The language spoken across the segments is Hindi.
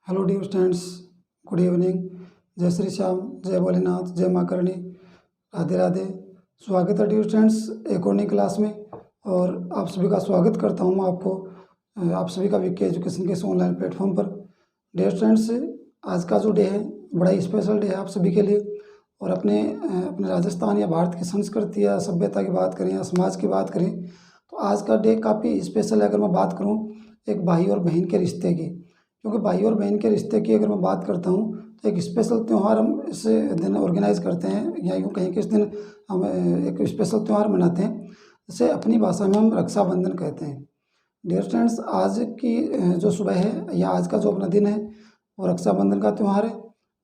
Hello dear students, good evening. जय श्री श्याम, जय भोलेनाथ, जय माँ करणी, राधे राधे। स्वागत है डियर स्टूडेंट्स एक और नई क्लास में। और आप सभी का स्वागत करता हूँ मैं आपको आप सभी का वीके एजुकेशन के इस ऑनलाइन प्लेटफॉर्म पर। डियर स्टूडेंट्स, आज का जो डे है बड़ा ही स्पेशल डे है आप सभी के लिए। और अपने राजस्थान या भारत की संस्कृति या सभ्यता की बात करें या समाज की बात करें तो आज का डे काफ़ी स्पेशल है। अगर मैं बात करूँ एक भाई और बहन के रिश्ते की, क्योंकि भाई और बहन के रिश्ते की अगर मैं बात करता हूँ तो एक स्पेशल त्यौहार हम इस दिन ऑर्गेनाइज करते हैं, या यूँ कहें कि इस दिन हम एक स्पेशल त्यौहार मनाते हैं, जिसे अपनी भाषा में हम रक्षाबंधन कहते हैं। डियर फ्रेंड्स, आज की जो सुबह है या आज का जो अपना दिन है वो रक्षाबंधन का त्यौहार है।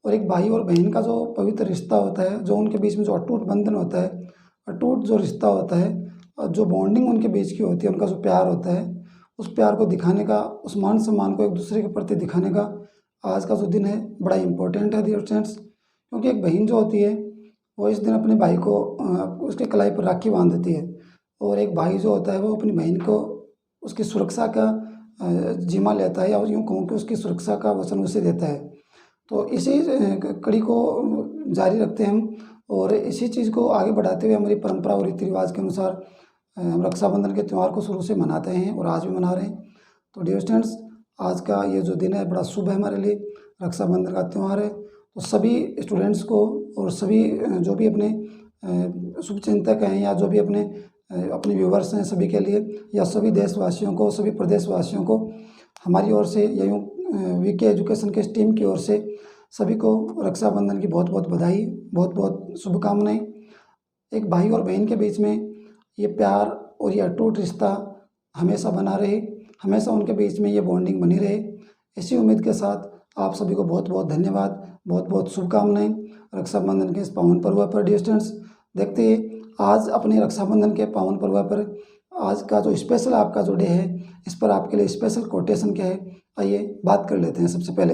और एक भाई और बहन का जो पवित्र रिश्ता होता है, जो उनके बीच में जो अटूट बंधन होता है, अटूट जो रिश्ता होता है, और जो बॉन्डिंग उनके बीच की होती है, उनका जो प्यार होता है, उस प्यार को दिखाने का, उस मान सम्मान को एक दूसरे के प्रति दिखाने का आज का जो दिन है बड़ा इम्पोर्टेंट है डियर फ्रेंड्स। क्योंकि एक बहन जो होती है वो इस दिन अपने भाई को उसके कलाई पर राखी बांध देती है, और एक भाई जो होता है वो अपनी बहन को उसकी सुरक्षा का जिम्मा लेता है, या यूँ कहूँ कि उसकी सुरक्षा का वचन उसे देता है। तो इसी कड़ी को जारी रखते हैं हम, और इसी चीज़ को आगे बढ़ाते हुए हमारी परंपरा और रीति रिवाज के अनुसार हम रक्षाबंधन के त्यौहार को शुरू से मनाते हैं और आज भी मना रहे हैं। तो डियर स्टूडेंट्स, आज का ये जो दिन है बड़ा शुभ है हमारे लिए, रक्षाबंधन का त्यौहार है। तो सभी स्टूडेंट्स को और सभी जो भी अपने शुभचिंतक हैं या जो भी अपने व्यूवर्स हैं, सभी के लिए, या सभी देशवासियों को, सभी प्रदेशवासियों को हमारी ओर से या यूँ वीके एजुकेशन के इस टीम की ओर से सभी को रक्षाबंधन की बहुत बहुत बधाई, बहुत बहुत शुभकामनाएं। एक भाई और बहन के बीच में ये प्यार और ये अटूट रिश्ता हमेशा बना रहे, हमेशा उनके बीच में ये बॉन्डिंग बनी रहे, इसी उम्मीद के साथ आप सभी को बहुत बहुत धन्यवाद, बहुत बहुत शुभकामनाएं रक्षाबंधन के इस पावन पर्व पर। डियर स्टूडेंट्स, देखते हैं आज अपने रक्षाबंधन के पावन पर्व पर आज का जो स्पेशल आपका जो डे है, इस पर आपके लिए स्पेशल कोटेशन क्या है, आइए बात कर लेते हैं। सबसे पहले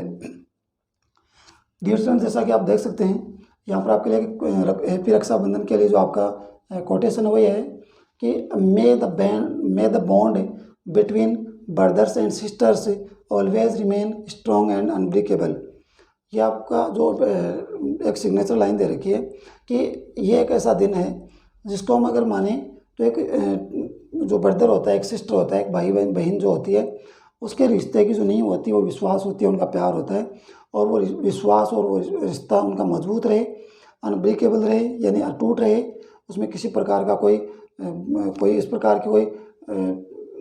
डियर स्टूडेंट्स, जैसा कि आप देख सकते हैं यहाँ पर आपके लिए हैप्पी रक्षाबंधन के लिए जो आपका कोटेशन है वो ये है कि मे the bond between brothers and sisters always remain strong and unbreakable. ये आपका जो एक सिग्नेचर लाइन दे रखी है कि ये एक ऐसा दिन है जिसको हम अगर माने तो एक जो ब्रदर होता है, एक सिस्टर होता है, एक भाई बहन जो होती है, उसके रिश्ते की जो नींव होती है वो विश्वास होती है, उनका प्यार होता है, और वो विश्वास और वो रिश्ता उनका मजबूत रहे, अनब्रेकेबल रहे, यानी अटूट रहे, उसमें किसी प्रकार का कोई इस प्रकार की कोई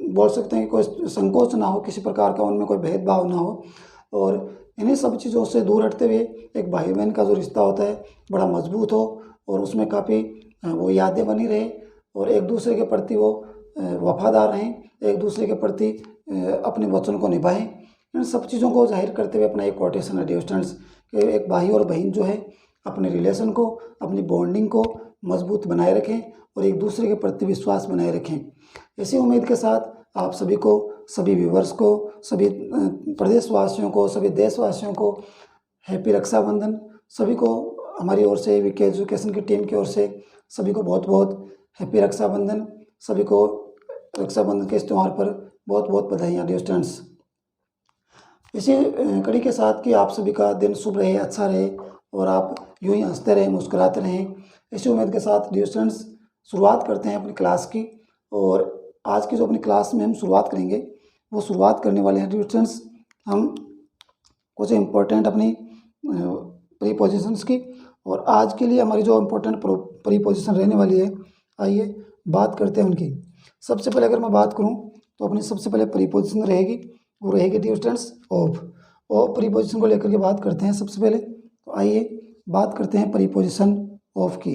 बोल सकते हैं कि कोई संकोच ना हो, किसी प्रकार का उनमें कोई भेदभाव ना हो। और इन्हीं सब चीज़ों से दूर हटते हुए एक भाई बहन का जो रिश्ता होता है बड़ा मजबूत हो, और उसमें काफ़ी वो यादें बनी रहे, और एक दूसरे के प्रति वो वफादार रहें, एक दूसरे के प्रति अपने वचन को निभाएं। इन सब चीज़ों को जाहिर करते हुए अपना एक कोटेशन है डियर स्टूडेंट्स कि एक भाई और बहन जो है अपने रिलेशन को, अपनी बॉन्डिंग को मजबूत बनाए रखें और एक दूसरे के प्रति विश्वास बनाए रखें। इसी उम्मीद के साथ आप सभी को, सभी व्यूवर्स को, सभी प्रदेशवासियों को, सभी देशवासियों को हैप्पी रक्षाबंधन। सभी को हमारी ओर से, वीके एजुकेशन की टीम की ओर से सभी को बहुत बहुत हैप्पी रक्षाबंधन। सभी को रक्षाबंधन के इस त्यौहार पर बहुत बहुत बधाइयाँ डियर स्टूडेंट्स। इसी कड़ी के साथ कि आप सभी का दिन शुभ रहे, अच्छा रहे, और आप यूं ही हंसते रहें, मुस्कुराते रहें, इसी उम्मीद के साथ डियर स्टूडेंट्स शुरुआत करते हैं अपनी क्लास की। और आज की जो अपनी क्लास में हम शुरुआत करेंगे वो शुरुआत करने वाले हैं डियर स्टूडेंट्स हम कुछ इम्पोर्टेंट अपनी प्रीपोजिशंस की। और आज के लिए हमारी जो इम्पोर्टेंट प्रीपोजिशन रहने वाली है, आइए बात करते हैं उनकी। सबसे पहले अगर मैं बात करूं तो अपनी सबसे पहले प्रीपोजिशन रहेगी, वो रहेगी डियर स्टूडेंट्स ऑफ। और प्रीपोजिशन को लेकर के बात करते हैं सबसे पहले। तो आइए बात करते हैं प्रीपोजिशन ऑफ की।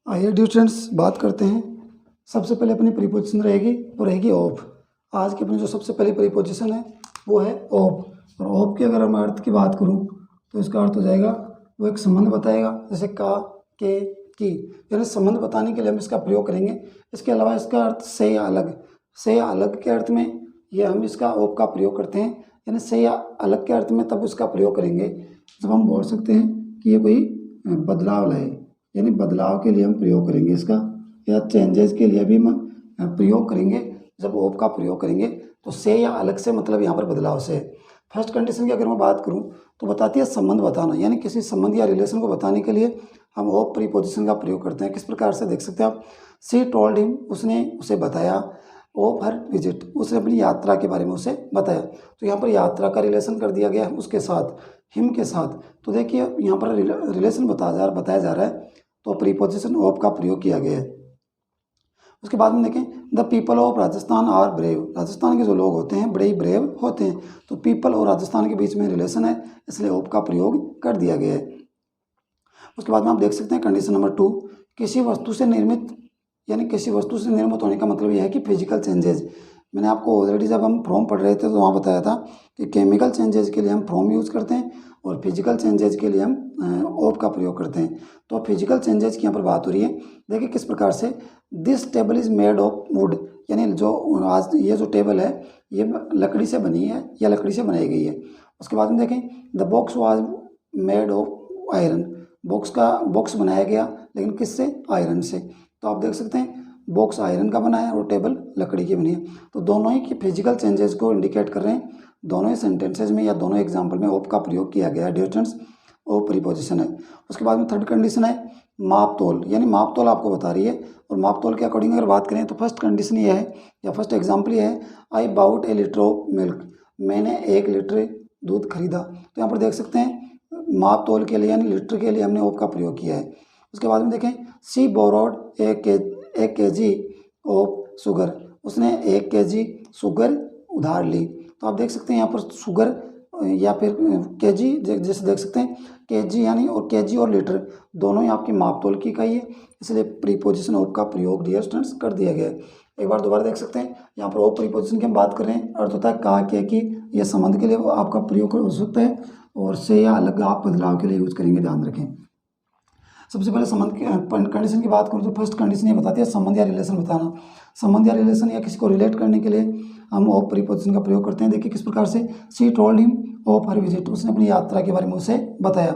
आइए डियर स्टूडेंट्स बात करते हैं। सबसे पहले अपनी प्रीपोजिशन रहेगी वो रहेगी ऑफ। आज की अपनी जो सबसे पहली प्रीपोजिशन है वो है ऑफ। और ऑफ की अगर मैं अर्थ की बात करूं तो इसका अर्थ हो जाएगा, वो एक संबंध बताएगा, जैसे का, के, की, यानी संबंध बताने के लिए हम इसका प्रयोग करेंगे। इसके अलावा इसका अर्थ से या अलग, से या अलग के अर्थ में ये हम इसका ऑफ का प्रयोग करते हैं, यानी से या अलग के अर्थ में तब इसका प्रयोग करेंगे जब हम बोल सकते हैं कि ये कोई बदलाव लाए, यानी बदलाव के लिए हम प्रयोग करेंगे इसका, या चेंजेस के लिए भी हम प्रयोग करेंगे जब ओप का प्रयोग करेंगे तो से या अलग से मतलब यहाँ पर बदलाव से। फर्स्ट कंडीशन की अगर मैं बात करूँ तो बताती है संबंध बताना, यानी किसी संबंध या रिलेशन को बताने के लिए हम ओप प्रीपोजिशन का प्रयोग करते हैं। किस प्रकार से देख सकते हैं आप, सी टोल्ड हिम, उसने उसे बताया, ओप हर विजिट, उसने अपनी यात्रा के बारे में उसे बताया। तो यहाँ पर यात्रा का रिलेशन कर दिया गया है उसके साथ, हिम के साथ। तो देखिए यहाँ पर रिलेशन बताया जा रहा है, तो प्रीपोजिशन ओप का प्रयोग किया गया है। उसके बाद में देखें, the people of Rajasthan are brave, Rajasthan के जो लोग होते हैं बड़े ही ब्रेव होते हैं। तो पीपल और राजस्थान के बीच में रिलेशन है, इसलिए ओप का प्रयोग कर दिया गया है। उसके बाद में आप देख सकते हैं कंडीशन नंबर 2, किसी वस्तु से निर्मित, यानी किसी वस्तु से निर्मित होने का मतलब यह है कि फिजिकल चेंजेज। मैंने आपको ऑलरेडी जब हम फ्रॉम पढ़ रहे थे तो वहाँ बताया था कि केमिकल चेंजेज के लिए हम फ्रॉम यूज़ करते हैं और फिजिकल चेंजेज के लिए हम ओप का प्रयोग करते हैं। तो फिजिकल चेंजेज की यहाँ पर बात हो रही है। देखिए किस प्रकार से, this table is made of would, यानी जो आज ये जो टेबल है ये लकड़ी से बनी है या लकड़ी से बनाई गई है। उसके बाद में देखें, the box was made of iron, box बनाया गया लेकिन किससे, आयरन से। तो आप देख सकते हैं बॉक्स आयरन का बना है और टेबल लकड़ी की बनी है। तो दोनों ही की फिजिकल चेंजेस को इंडिकेट कर रहे हैं, दोनों ही सेंटेंसेज में या दोनों एग्जाम्पल में ओप का प्रयोग किया गया है। डियर स्टूडेंट्स, ओप प्रीपोजिशन है। उसके बाद में थर्ड कंडीशन है माप तोल, यानी माप तोल आपको बता रही है। और माप तोल के अकॉर्डिंग अगर बात करें तो फर्स्ट कंडीशन ये है या फर्स्ट एग्जाम्पल ये है, I bought a litre of milk, मैंने 1 लीटर दूध खरीदा। तो यहाँ पर देख सकते हैं माप तोल के लिए यानी लीटर के लिए हमने ओप का प्रयोग किया है। उसके बाद में देखें, सी बोरोड 1 kg ऑफ शुगर, उसने 1 kg शुगर उधार ली। तो आप देख सकते हैं यहाँ पर शुगर या फिर केजी, जैसे देख सकते हैं केजी यानी, और केजी और लीटर दोनों ही आपकी माप तोल की इकाई है, इसलिए प्रीपोजिशन ओप का प्रयोग डियर स्टूडेंट्स कर दिया गया है। एक बार दोबारा देख सकते हैं, यहाँ पर ओप प्रीपोजिशन की हम बात कर रहे हैं, अर्थ होता है कहा के की, यह संबंध के लिए आपका प्रयोग हो सकता है, और से या अलग आप बदलाव के लिए यूज करेंगे, ध्यान रखें। सबसे पहले संबंध की कंडीशन की बात करूँ तो फर्स्ट कंडीशन ये बताती है संबंध या रिलेशन बताना। संबंध या रिलेशन या किसी को रिलेट करने के लिए हम ऑफ प्रीपोजिशन का प्रयोग करते हैं। देखिए किस प्रकार से, सी told him of her visit, उसने अपनी यात्रा के बारे में उसे बताया।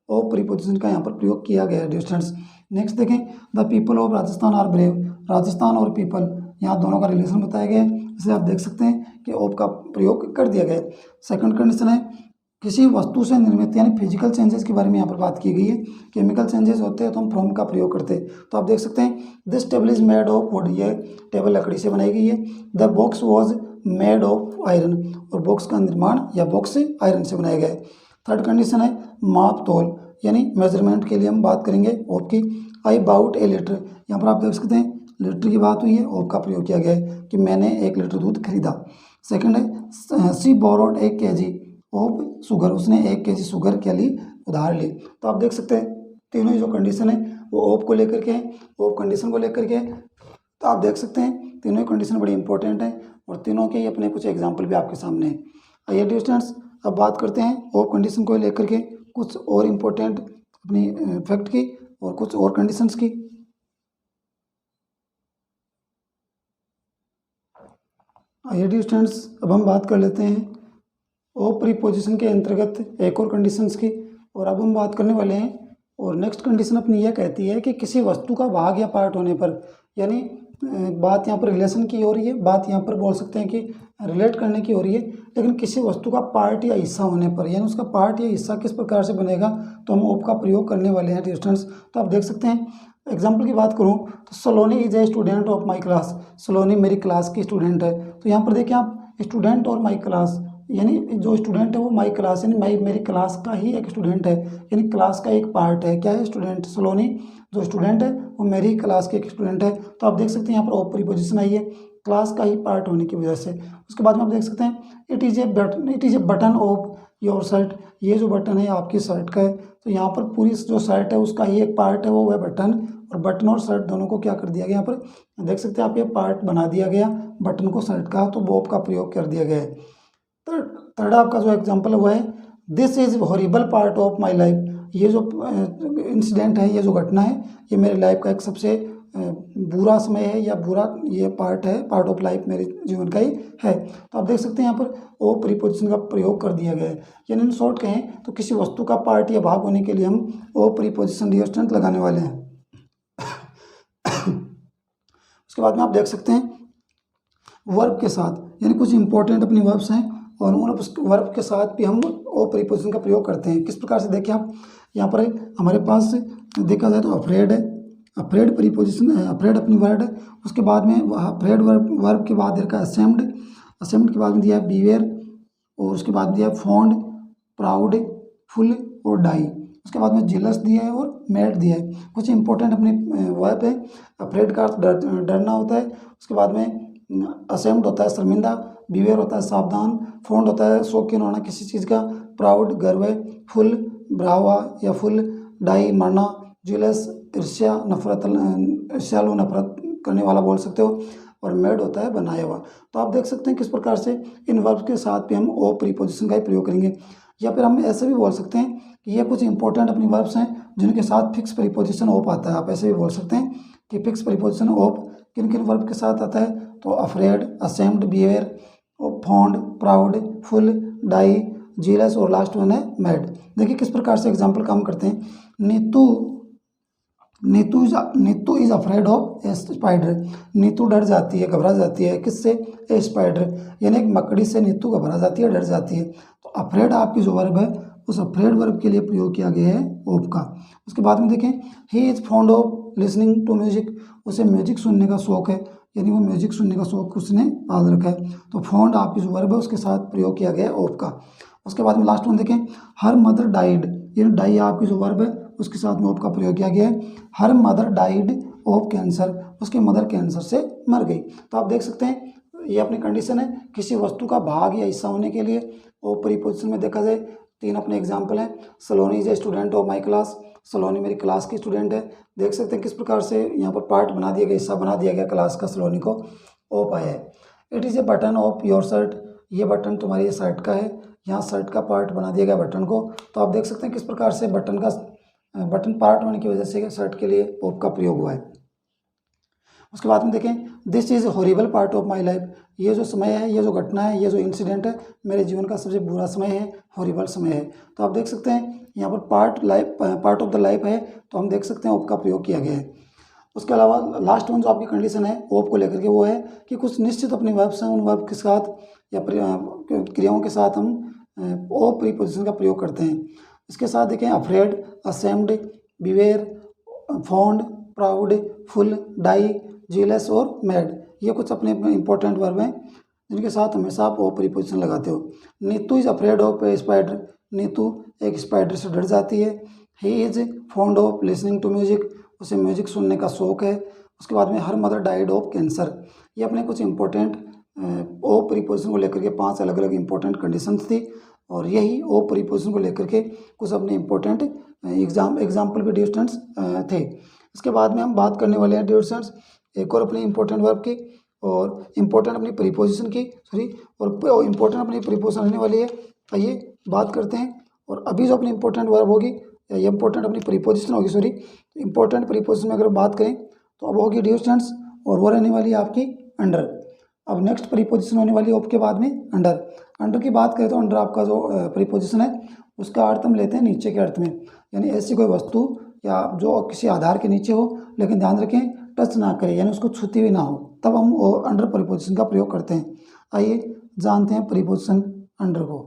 ऑफ प्रीपोजिशन का यहाँ पर प्रयोग किया गया है डियर स्टूडेंट्स। नेक्स्ट देखें, the people of Rajasthan are brave, Rajasthan और पीपल यहाँ दोनों का रिलेशन बताया गया है, इसलिए आप देख सकते हैं कि ऑफ का प्रयोग कर दिया गया है। सेकंड कंडीशन है किसी वस्तु से निर्मित, यानी फिजिकल चेंजेस के बारे में यहाँ पर बात की गई है। केमिकल चेंजेस होते हैं तो हम फ्रॉम का प्रयोग करते हैं। तो आप देख सकते हैं this table is made of would, ये टेबल लकड़ी से बनाई गई है। The box was made of iron, और बॉक्स का निर्माण या बॉक्स आयरन से बनाया गया है। थर्ड कंडीशन है माप तोल, यानी मेजरमेंट के लिए हम बात करेंगे ऑफ की। आई बाउट ए लीटर, यहाँ पर आप देख सकते हैं लीटर की बात हुई है, ऑफ का प्रयोग किया गया है कि मैंने 1 लीटर दूध खरीदा। सेकंड है सी बोरोड 1 kg ऑफ शुगर, उसने 1 kg शुगर के लिए उधार ली। तो आप देख सकते हैं तीनों ही जो कंडीशन है वो ऑफ को लेकर के है, ऑफ कंडीशन को लेकर के। तो आप देख सकते हैं तीनों ही कंडीशन बड़ी इंपॉर्टेंट है और तीनों के ही अपने कुछ एग्जाम्पल भी आपके सामने हैं। आइए डियर स्टूडेंट्स, अब बात करते हैं ऑफ कंडीशन को लेकर के कुछ और इम्पोर्टेंट अपनी फैक्ट की और कुछ और कंडीशंस की। आइए डियर स्टूडेंट्स, अब हम बात कर लेते हैं ऑफ प्रीपोजिशन के अंतर्गत एक और कंडीशंस की, और अब हम बात करने वाले हैं। और नेक्स्ट कंडीशन अपनी यह कहती है कि किसी वस्तु का भाग या पार्ट होने पर, यानी बात यहाँ पर रिलेशन की हो रही है, बात यहाँ पर बोल सकते हैं कि रिलेट करने की हो रही है, लेकिन किसी वस्तु का पार्ट या हिस्सा होने पर, यानी उसका पार्ट या हिस्सा किस प्रकार से बनेगा, तो हम ऑफ का प्रयोग करने वाले हैं डिस्टेंस। तो आप देख सकते हैं एग्जाम्पल की बात करूँ तो Saloni is a student of my class, Saloni मेरी क्लास की स्टूडेंट है। तो यहाँ पर देखिए आप स्टूडेंट और माई क्लास, यानी जो स्टूडेंट है वो माई क्लास, यानी मेरी क्लास का ही एक स्टूडेंट है, यानी क्लास का एक पार्ट है। क्या है, स्टूडेंट। सलोनी जो स्टूडेंट है वो मेरी क्लास के एक स्टूडेंट है। तो आप देख सकते हैं यहाँ पर ऑफ प्रीपोजिशन आई है क्लास का ही पार्ट होने की वजह से। उसके बाद में आप देख सकते हैं it is a button of your shirt, ये जो बटन है आपकी शर्ट का है। तो यहाँ पर पूरी जो शर्ट है उसका ही एक पार्ट है वो है बटन, और बटन और शर्ट दोनों को क्या कर दिया गया, यहाँ पर देख सकते हैं आप, ये पार्ट बना दिया गया बटन को शर्ट का, तो वो ऑफ का प्रयोग कर दिया गया है। थर्ड आपका जो एग्जाम्पल है वो है this is horrible part of my life, ये जो इंसिडेंट है, ये जो घटना है, ये मेरे लाइफ का एक सबसे बुरा समय है या बुरा ये पार्ट है, पार्ट ऑफ लाइफ मेरे जीवन का ही है। तो आप देख सकते हैं यहाँ पर ओ प्रीपोजिशन का प्रयोग कर दिया गया है, यानी इन शॉर्ट कहें तो किसी वस्तु का पार्ट या भाग होने के लिए हम ओ प्रीपोजिशन डिस्टेंट लगाने वाले हैं। उसके बाद में आप देख सकते हैं वर्ब के साथ, यानी कुछ इंपॉर्टेंट अपनी वर्ब्स हैं और उन वर्ब के साथ भी हम ओ प्रीपोजिशन का प्रयोग करते हैं। किस प्रकार से देखिए आप यहाँ पर हमारे पास देखा जाए तो अफ्रेड है, अफ्रेड प्रीपोजिशन है, अफ्रेड अपनी वर्ड है। उसके बाद में अफ्रेड वर्ब के बाद देखा असेम्ड, असेम्ड के बाद में दिया है बीवेयर, और उसके बाद दिया है फॉन्ड, प्राउड, फुल और डाई। उसके बाद में जिलस दिया है और मेड दिया है। कुछ इंपॉर्टेंट अपने वर्ब है। अफ्रेड का अर्थ डरना होता है। उसके बाद में असेम्ड होता है शर्मिंदा, बीवेयर होता है सावधान, फॉन्ड होता है शौकीन होना किसी चीज़ का, प्राउड गर्व है, फुल ब्रावा या फुल, डाई मरना, जिलस ईर्ष्या नफरत, ईर्ष्यालु नफरत करने वाला बोल सकते हो, और मेड होता है बनाया हुआ। तो आप देख सकते हैं किस प्रकार से इन वर्ब्स के साथ भी हम ओ प्रीपोजिशन का ही प्रयोग करेंगे। या फिर हम ऐसे भी बोल सकते हैं कि ये कुछ इंपॉर्टेंट अपनी वर्ब्स हैं जिनके साथ फिक्स प्रीपोजिशन ऑप आता है। आप ऐसे भी बोल सकते हैं कि फिक्स प्रीपोजिशन ऑप किन किन वर्ब के साथ आता है, तो afraid, ashamed, beware, fond, proud, full, die, jealous और लास्ट वन है मैड। देखिए किस प्रकार से एग्जाम्पल काम करते हैं। Neetu is afraid of a spider. Neetu डर जाती है, घबरा जाती है किससे, ए स्पाइडर, यानी एक मकड़ी से नीतू घबरा जाती है, डर जाती है। तो अफ्रेड आपकी जो वर्ब है उस अफ्रेड वर्ब के लिए प्रयोग किया गया है ऑफ का। उसके बाद में देखें he is fond of listening to music, उसे म्यूजिक सुनने का शौक है, यानी वो म्यूजिक सुनने का शौक उसने पाल रखा है। तो फॉन्ड आपकी जो वर्ब है उसके साथ प्रयोग किया गया है ऑफ का। उसके बाद में लास्ट वन देखें हर मदर डाइड, यानी डाई आपकी जो वर्ब है उसके साथ में ऑफ का प्रयोग किया गया है। हर मदर डाइड ऑफ कैंसर, उसकी मदर कैंसर से मर गई। तो आप देख सकते हैं ये अपनी कंडीशन है किसी वस्तु का भाग या हिस्सा होने के लिए ओ प्रीपोजिशन में देखा जाए। तीन अपने एग्जाम्पल हैं। Saloni is a student of my class, Saloni मेरी क्लास की स्टूडेंट है। देख सकते हैं किस प्रकार से यहाँ पर पार्ट बना दिया गया, हिस्सा बना दिया गया क्लास का, सलोनी को ऑफ आया है। It is a button of your shirt, ये बटन तुम्हारी ये शर्ट का है, यहाँ शर्ट का पार्ट बना दिया गया बटन को। तो आप देख सकते हैं किस प्रकार से बटन पार्ट होने की वजह से शर्ट के लिए ऑफ का प्रयोग हुआ है। उसके बाद में देखें this is horrible part of my life, ये जो समय है, ये जो घटना है, ये जो इंसिडेंट है मेरे जीवन का सबसे बुरा समय है, हॉरिबल समय है। तो आप देख सकते हैं यहाँ पर पार्ट ऑफ द लाइफ है, तो हम देख सकते हैं ऑफ का प्रयोग किया गया है। उसके अलावा लास्ट वन जो आपकी कंडीशन है ऑफ को लेकर के वो है कि कुछ निश्चित अपनी वर्ब्स हैं, उन वर्ब के साथ या क्रियाओं के साथ हम ऑफ प्रीपोजिशन का प्रयोग करते हैं। इसके साथ देखें afraid, ashamed, beware, fond, proud, full, die, jealous और मैड, ये कुछ अपने इंपॉर्टेंट वर्ब हैं जिनके साथ हमेशा आप ओ प्रीपोजिशन लगाते हो। Neetu is afraid of a spider, Neetu एक स्पाइडर से डर जाती है। He is fond of listening to music, उसे म्यूजिक सुनने का शौक है। उसके बाद में her mother died of cancer, ये अपने कुछ इंपॉर्टेंट ओ प्रीपोजिशन को लेकर के 5 अलग अलग इंपॉर्टेंट कंडीशंस थी, और यही ओ प्रीपोजिशन को लेकर के कुछ अपने इंपॉर्टेंट एग्जाम्पल भी डियर स्टूडेंट्स थे। इसके बाद में हम बात करने वाले हैं डियर स्टूडेंट्स एक और अपनी इंपॉर्टेंट वर्ब की और इंपॉर्टेंट अपनी प्रीपोजिशन की, और इंपॉर्टेंट अपनी प्रीपोजिशन रहने वाली है। आइए बात करते हैं। और अभी जो अपनी इंपॉर्टेंट वर्ब होगी या ये इंपॉर्टेंट अपनी प्रीपोजिशन होगी, इंपॉर्टेंट प्रीपोजिशन में अगर बात करें तो अब होगी डियर स्टूडेंट्स, और वो रहने वाली है आपकी अंडर। अब नेक्स्ट प्रीपोजिशन होने वाली है ऑफ के बाद में अंडर। अंडर की बात करें तो अंडर आपका जो प्रीपोजिशन है उसका अर्थ हम लेते हैं नीचे के अर्थ में, यानी ऐसी कोई वस्तु या जो किसी आधार के नीचे हो, लेकिन ध्यान रखें टच ना करे, यानी उसको छूती हुई ना हो, तब हम अंडर प्रीपोजिशन का प्रयोग करते हैं। आइए जानते हैं प्रीपोजिशन अंडर को।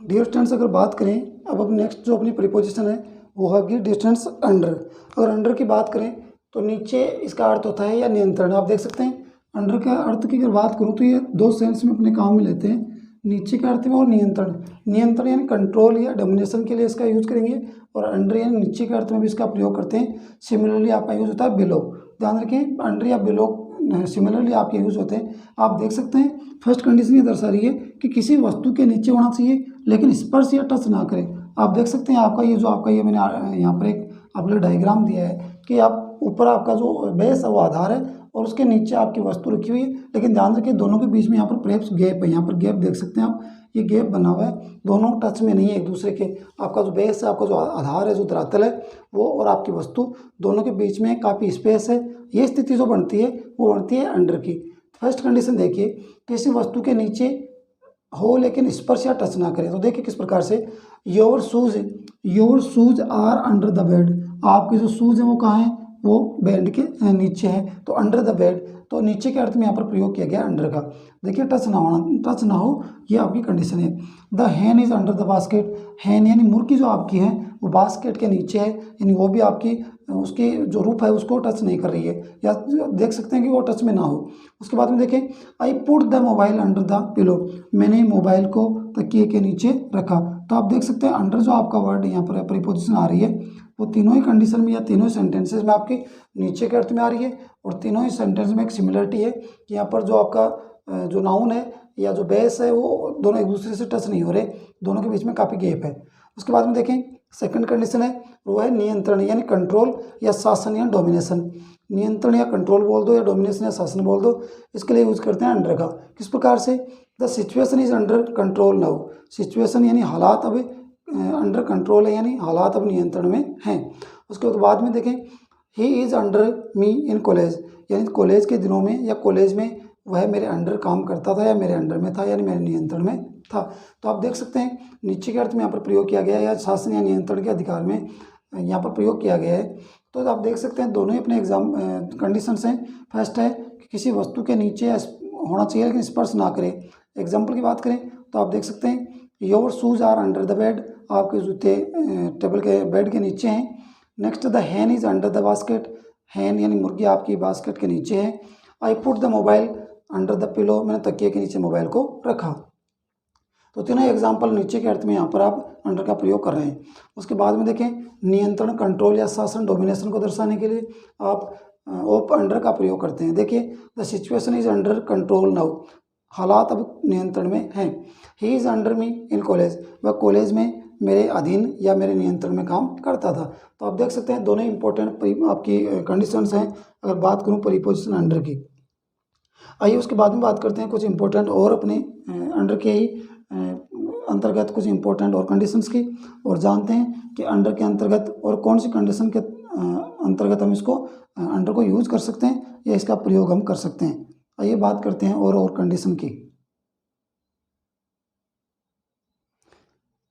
डियर स्टूडेंट्स अगर बात करें अब नेक्स्ट जो अपनी प्रीपोजिशन है वो होगी डिस्टेंस अंडर। अगर अंडर की बात करें तो नीचे इसका अर्थ होता है या नियंत्रण। आप देख सकते हैं अंडर का अर्थ की अगर बात करूँ तो ये 2 सेंस में अपने काम में लेते हैं, नीचे के अर्थ में और नियंत्रण। नियंत्रण यानी कंट्रोल या डोमिनेशन के लिए इसका यूज करेंगे, और अंडर यानी नीचे के अर्थ में भी इसका प्रयोग करते हैं। सिमिलरली आपका यूज होता है बिलो, ध्यान रखें अंडर या बिलो सिमिलरली आपके यूज होते हैं। आप देख सकते हैं फर्स्ट कंडीशन ये दर्शा रही है कि किसी वस्तु के नीचे होना चाहिए लेकिन स्पर्श या टच ना करें। आप देख सकते हैं आपका ये मैंने यहाँ पर एक आपने डायग्राम दिया है कि आप ऊपर आपका जो बेस है वो आधार है और उसके नीचे आपकी वस्तु रखी हुई है, लेकिन ध्यान रखिए दोनों के बीच में यहाँ पर प्रेप्स गैप है। यहाँ पर गैप देख सकते हैं आप, ये गैप बना हुआ है, दोनों टच में नहीं है एक दूसरे के। आपका जो बेस है, आपका जो आधार है, जो धरातल है वो और आपकी वस्तु दोनों के बीच में काफ़ी स्पेस है। ये स्थिति जो बनती है वो बनती है अंडर की। फर्स्ट कंडीशन देखिए किसी वस्तु के नीचे हो लेकिन स्पर्श या टच ना करें। तो देखिए किस प्रकार से your shoes are under the bed, आपके जो शूज हैं वो कहाँ हैं, वो बेड के नीचे है, तो अंडर द बेड, तो नीचे के अर्थ में यहाँ पर प्रयोग किया गया अंडर का। देखिए टच ना होना, टच ना हो, ये आपकी कंडीशन है। The hen is under the basket, hen यानी मुर्गी जो आपकी है वो बास्केट के नीचे है, यानी वो भी आपकी उसकी जो रूफ है उसको टच नहीं कर रही है, या देख सकते हैं कि वो टच में ना हो। उसके बाद में देखें, आई put the mobile under the pillow, मैंने मोबाइल को तकिए के नीचे रखा। तो आप देख सकते हैं अंडर जो आपका वर्ड यहाँ पर प्रीपोजिशन आ रही है वो तीनों ही कंडीशन में या तीनों ही सेंटेंसेस में आपकी नीचे के अर्थ में आ रही है, और तीनों ही सेंटेंस में एक सिमिलरिटी है कि यहाँ पर जो आपका जो नाउन है या जो बेस है वो दोनों एक दूसरे से टच नहीं हो रहे, दोनों के बीच में काफ़ी गैप है। उसके बाद में देखें सेकंड कंडीशन है वो है नियंत्रण यानी कंट्रोल या शासन या डोमिनेशन। नियंत्रण या कंट्रोल बोल दो या डोमिनेशन या शासन बोल दो, इसके लिए यूज करते हैं अंडर का। किस प्रकार से, the situation is under control now, situation यानी हालात अब अंडर कंट्रोल है, यानी हालात अब नियंत्रण में हैं। उसके बाद में देखें, he is under me in college, यानी कॉलेज के दिनों में या कॉलेज में वह मेरे अंडर काम करता था या मेरे अंडर में था, यानी मेरे नियंत्रण में था। तो आप देख सकते हैं नीचे के अर्थ में यहाँ पर प्रयोग किया गया है या शासन या नियंत्रण के अधिकार में यहाँ पर प्रयोग किया गया है। तो आप देख सकते हैं दोनों ही अपने एग्जाम कंडीशंस हैं। फर्स्ट है कि किसी वस्तु के नीचे होना चाहिए लेकिन स्पर्श ना करे। एग्जाम्पल की बात करें तो आप देख सकते हैं your shoes are under the bed, आपके जूते टेबल के बेड के नीचे हैं। Next the hen is under the basket, hen यानी मुर्गी आपकी बास्केट के नीचे है। I put the mobile under the pillow, मैंने तकिए के नीचे मोबाइल को रखा। तो तीनों एग्जाम्पल नीचे के अर्थ में यहाँ पर आप अंडर का प्रयोग कर रहे हैं। उसके बाद में देखें नियंत्रण कंट्रोल या शासन डोमिनेशन को दर्शाने के लिए आप ओप अंडर का प्रयोग करते हैं। देखिए the situation is under control now, हालात अब नियंत्रण में हैं। He is under me in college, वह कॉलेज में मेरे अधीन या मेरे नियंत्रण में काम करता था। तो आप देख सकते हैं दोनों इंपॉर्टेंट आपकी कंडीशंस हैं। अगर बात करूँ प्रीपोजिशन अंडर की, आइए उसके बाद में बात करते हैं कुछ इंपॉर्टेंट और अपने अंडर के ही अंतर्गत कुछ इंपॉर्टेंट और कंडीशंस की, और जानते हैं कि अंडर के अंतर्गत और कौन सी कंडीशन के अंतर्गत हम इसको अंडर को यूज कर सकते हैं या इसका प्रयोग हम कर सकते हैं। आइए बात करते हैं और कंडीशन की।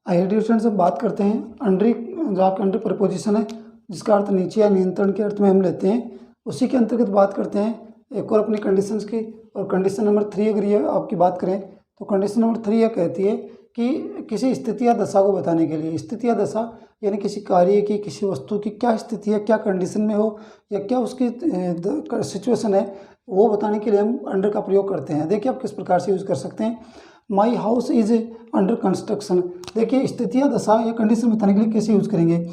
आइए डियर फ्रेंड्स अब बात करते हैं अंडर, जो आपका अंडर प्रपोजिशन है जिसका अर्थ नीचे या नियंत्रण के अर्थ में हम लेते हैं, उसी के अंतर्गत बात करते हैं एक और अपनी कंडीशंस की। और कंडीशन नंबर 3 अगर ये आपकी बात करें तो कंडीशन नंबर 3 यह कहती है कि किसी स्थिति या दशा को बताने के लिए, स्थिति या दशा यानी किसी कार्य की, किसी वस्तु की क्या स्थिति है, क्या कंडीशन में हो या क्या उसकी सिचुएशन है, वो बताने के लिए हम अंडर का प्रयोग करते हैं। देखिए आप किस प्रकार से यूज़ कर सकते हैं। My house is under construction, देखिए स्थिति या दशा या कंडीशन बताने के लिए कैसे यूज़ करेंगे।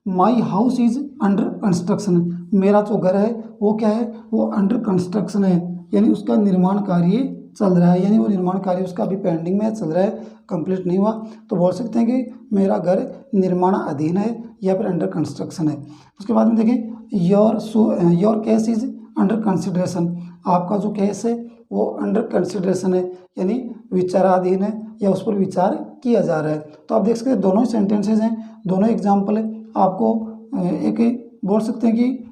My house is under construction, मेरा जो घर है वो क्या है, वो अंडर कंस्ट्रक्शन है, यानी उसका निर्माण कार्य चल रहा है, यानी वो निर्माण कार्य उसका अभी पेंडिंग में चल रहा है, कंप्लीट नहीं हुआ। तो बोल सकते हैं कि मेरा घर निर्माणाधीन है या फिर अंडर कंस्ट्रक्शन है। उसके बाद में देखें your case is under consideration, आपका जो केस है वो अंडर कंसिडरेशन है, यानी विचाराधीन है या उस पर विचार किया जा रहा है। तो आप देख सकते हैं दोनों ही सेंटेंसेज हैं, दोनों एग्जाम्पल है। आपको एक बोल सकते हैं कि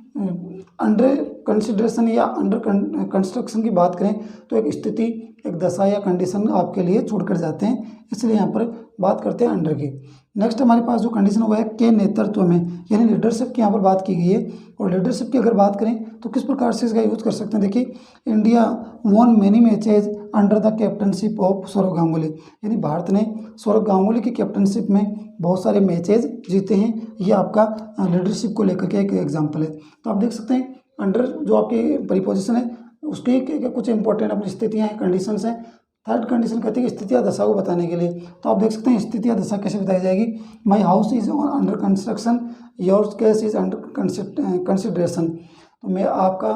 अंडर कंसिडरेशन या अंडर कंस्ट्रक्शन की बात करें तो एक स्थिति, एक दशा या कंडीशन आपके लिए छोड़कर जाते हैं, इसलिए यहाँ पर बात करते हैं अंडर की। नेक्स्ट हमारे पास जो कंडीशन हुआ है के नेतृत्व में, यानी लीडरशिप की यहाँ पर बात की गई है। और लीडरशिप की अगर बात करें तो किस प्रकार से इसका यूज कर सकते हैं। देखिए India won many matches under the captaincy of Sourav Ganguly, यानी भारत ने सौरव गांगुली की कैप्टनशिप में बहुत सारे मैचेज जीते हैं। ये आपका लीडरशिप को लेकर के एक एग्जाम्पल है। तो आप देख सकते हैं अंडर जो आपकी प्रीपोजिशन है उसके कुछ इंपॉर्टेंट अपनी स्थितियाँ हैं, कंडीशंस हैं। थर्ड कंडीशन कहती है कि स्थिति या दशा को बताने के लिए, तो आप देख सकते हैं स्थिति या दशा कैसे बताई जाएगी। My house is under construction, your case is under consideration. तो मैं आपका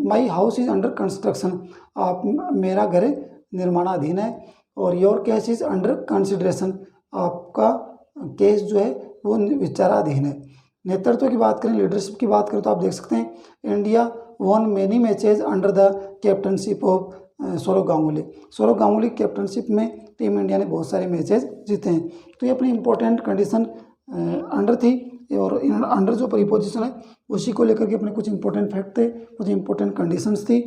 my house is under construction, आप मेरा घर निर्माणाधीन है। और your case is under consideration, आपका केस जो है वो विचाराधीन है। नेतृत्व की बात करें, लीडरशिप की बात करें तो आप देख सकते हैं India won many matches under the captaincy of Sourav Ganguly, Sourav Ganguly captaincy में टीम इंडिया ने बहुत सारे मैचेज जीते हैं। तो ये अपनी इंपॉर्टेंट कंडीशन अंडर थी, और अंडर जो प्रीपोजिशन है उसी को लेकर के अपने कुछ इंपॉर्टेंट फैक्ट थे, कुछ इंपॉर्टेंट कंडीशंस थी।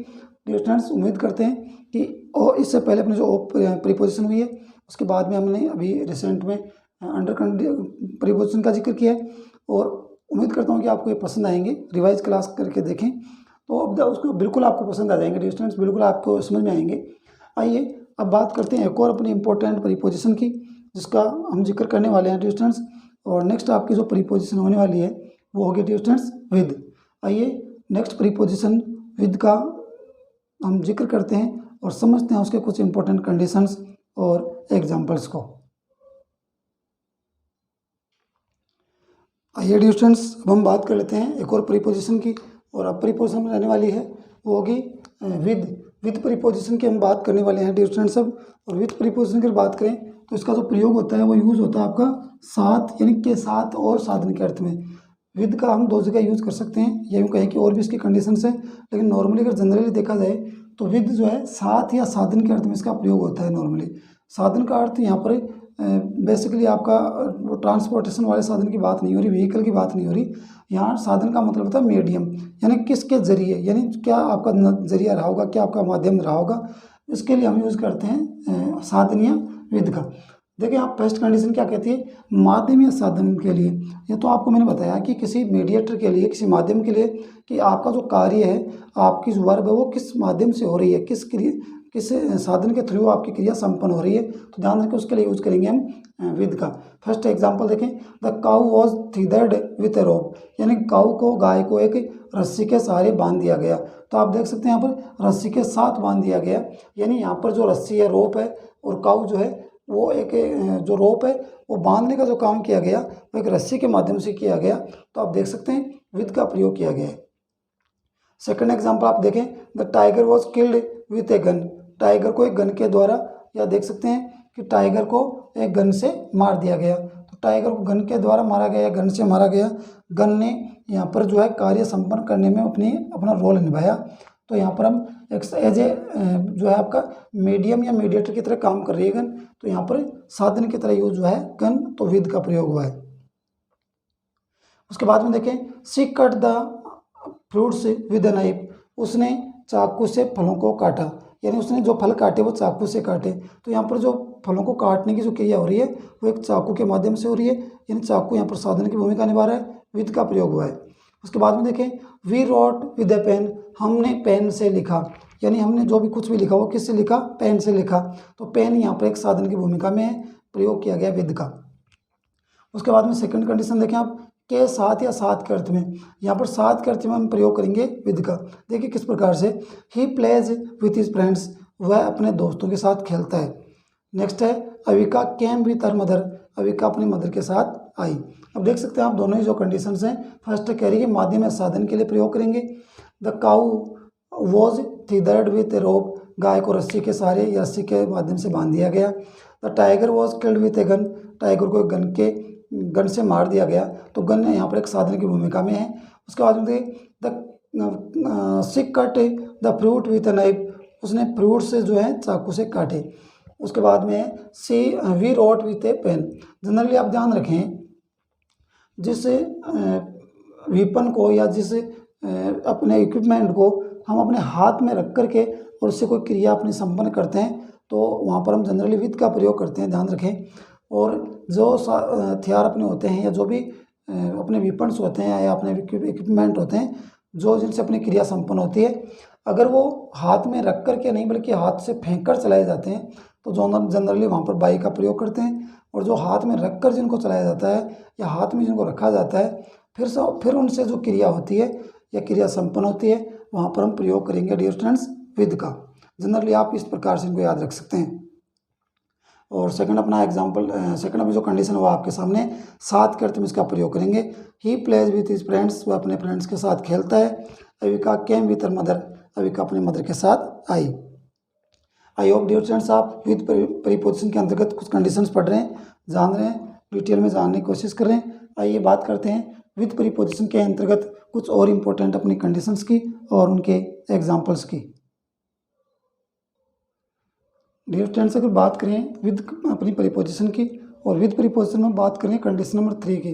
डियर स्टूडेंट्स उम्मीद करते हैं कि और इससे पहले अपनी जो प्रीपोजिशन हुई है उसके बाद में हमने अभी रिसेंट में अंडर प्रीपोजिशन का जिक्र किया है, और उम्मीद करता हूँ कि आपको ये पसंद आएंगे, रिवाइज क्लास करके देखें तो अब उसको बिल्कुल आपको पसंद आ जाएंगे डियर स्टूडेंट्स, बिल्कुल आपको समझ में आएंगे। आइए अब बात करते हैं एक और अपनी इंपॉर्टेंट प्रीपोजिशन की, जिसका हम जिक्र करने वाले हैं डियर स्टूडेंट्स। और नेक्स्ट आपकी जो प्रीपोजिशन होने वाली है वो होगी डियर स्टूडेंट्स विद। आइए नेक्स्ट प्रीपोजिशन विद का हम जिक्र करते हैं और समझते हैं उसके कुछ इंपॉर्टेंट कंडीशंस और एग्जांपल्स को। आइए डियर स्टूडेंट्स अब हम बात कर लेते हैं एक और प्रीपोजिशन की, और अब प्रीपोजिशन में रहने वाली है वो होगी विद प्रीपोजिशन की हम बात करने वाले हैं डियर स्टूडेंट्स सब। और विद प्रीपोजिशन की बात करें तो इसका जो प्रयोग होता है वो यूज़ होता है आपका साथ, यानी के साथ और साधन के अर्थ में। विद का हम दो जगह यूज़ कर सकते हैं, या यूँ कहें कि और भी इसकी कंडीशंस है, लेकिन नॉर्मली अगर जनरली देखा जाए तो विद जो है साथ या साधन के अर्थ में इसका प्रयोग होता है नॉर्मली। साधन का अर्थ यहाँ पर बेसिकली आपका ट्रांसपोर्टेशन वाले साधन की बात नहीं हो रही, व्हीकल की बात नहीं हो रही। यहाँ साधन का मतलब होता है मीडियम, यानी किसके जरिए, यानी क्या आपका जरिया रहा होगा, क्या आपका माध्यम रहा होगा, इसके लिए हम यूज़ करते हैं साधन या विद का। देखिए आप फर्स्ट कंडीशन क्या कहती है, माध्यम या साधन के लिए। ये तो आपको मैंने बताया कि किसी मीडिएटर के लिए, किसी माध्यम के लिए, कि आपका जो कार्य है, आपकी जो वर्ब है वो किस माध्यम से हो रही है, किस साधन के थ्रू आपकी क्रिया संपन्न हो रही है, तो ध्यान रखें उसके लिए यूज करेंगे हम विद का। फर्स्ट एग्जांपल देखें, द काउ वॉज थीदर्ड विथ ए रोप, यानी काउ को, गाय को एक रस्सी के सहारे बांध दिया गया। तो आप देख सकते हैं यहाँ पर रस्सी के साथ बांध दिया गया, यानी यहाँ पर जो रस्सी है, रोप है, और काउ जो है वो एक जो रोप है वो बांधने का जो काम किया गया वो एक रस्सी के माध्यम से किया गया। तो आप देख सकते हैं विद का प्रयोग किया गया है। सेकंड एग्जांपल आप देखें, the tiger was killed with a gun, tiger को एक गन के द्वारा, या देख सकते हैं कि टाइगर को एक गन से मार दिया गया। तो टाइगर को गन के द्वारा मारा गया, गन से मारा गया। गन ने यहाँ पर जो है कार्य संपन्न करने में अपना रोल निभाया। तो यहाँ पर हम एक एज ए जो है आपका मीडियम या मीडिएटर की तरह काम कर रही है गन, तो यहाँ पर साधन की तरह यूज जो है गन, तो विद का प्रयोग हुआ है। उसके बाद में देखें, she cut the fruits with A knife, उसने चाकू से फलों को काटा, यानी उसने जो फल काटे वो चाकू से काटे। तो यहाँ पर जो फलों को काटने की जो क्रिया हो रही है वो एक चाकू के माध्यम से हो रही है, यानी चाकू यहाँ पर साधन की भूमिका निभा रहा है, विद का प्रयोग हुआ है। उसके बाद में देखें, we wrote with a pen, हमने पेन से लिखा, यानी हमने जो भी कुछ भी लिखा वो किससे लिखा, पेन से लिखा। तो पेन यहाँ पर एक साधन की भूमिका में प्रयोग किया गया विद का। उसके बाद में सेकंड कंडीशन देखें आप, के साथ या साथ के अर्थ में, यहाँ पर साथ के अर्थ में हम प्रयोग करेंगे विद का। देखिए किस प्रकार से, he plays with his friends, वह अपने दोस्तों के साथ खेलता है। नेक्स्ट है, Avika came with her mother, Avika अपनी मदर के साथ आई। अब देख सकते हैं आप दोनों ही जो कंडीशंस हैं, फर्स्ट कह रही है माध्यम या साधन के लिए प्रयोग करेंगे। द काउ वॉज थीदर्ड विथ ए रोप, गाय को रस्सी के सहारे या रस्सी के माध्यम से बांध दिया गया। The tiger was killed with a gun, tiger को गन से मार दिया गया। तो गन यहाँ पर एक साधन की भूमिका में है। उसके बाद में the sick cut the fruit with a knife, उसने फ्रूट से जो है चाकू से काटे। उसके बाद में we wrote with a pen. Generally आप ध्यान रखें, जिस वेपन को या जिस अपने इक्विपमेंट को हम अपने हाथ में रख करके और उससे कोई क्रिया अपनी संपन्न करते हैं तो वहाँ पर हम जनरली विद का प्रयोग करते हैं, ध्यान रखें। और जो हथियार अपने होते हैं या जो भी अपने वेपन्स होते हैं या अपने इक्विपमेंट होते हैं जो जिनसे अपनी क्रिया संपन्न होती है, अगर वो हाथ में रख करके नहीं बल्कि हाथ से फेंक कर चलाए जाते हैं तो जनरली वहाँ पर बाई का प्रयोग करते हैं। और जो हाथ में रख कर जिनको चलाया जाता है या हाथ में जिनको रखा जाता है फिर उनसे जो क्रिया होती है या क्रिया संपन्न होती है वहाँ पर हम प्रयोग करेंगे डियर स्टूडेंट्स विद का। जनरली आप इस प्रकार से इनको याद रख सकते हैं। और सेकंड अपना एग्जांपल, सेकंड अपनी जो कंडीशन वो आपके सामने, साथ के अर्थ में इसका प्रयोग करेंगे। He plays with his friends, वह अपने फ्रेंड्स के साथ खेलता है। Avika came with her mother, Avika अपनी मदर के साथ आई। आई होप डियर स्टूडेंट्स आप विद प्रीपोजिशन के अंतर्गत कुछ कंडीशंस पढ़ रहे हैं, जान रहे हैं, डिटेल में जानने की कोशिश कर रहे हैं। आइए बात करते हैं विद प्रीपोजिशन के अंतर्गत कुछ और इम्पोर्टेंट अपनी कंडीशंस की और उनके एग्जाम्पल्स की। डियर स्टूडेंट्स अगर बात करें विद अपनी प्रीपोजिशन की और विद प्रीपोजिशन में बात करें कंडीशन नंबर 3 की।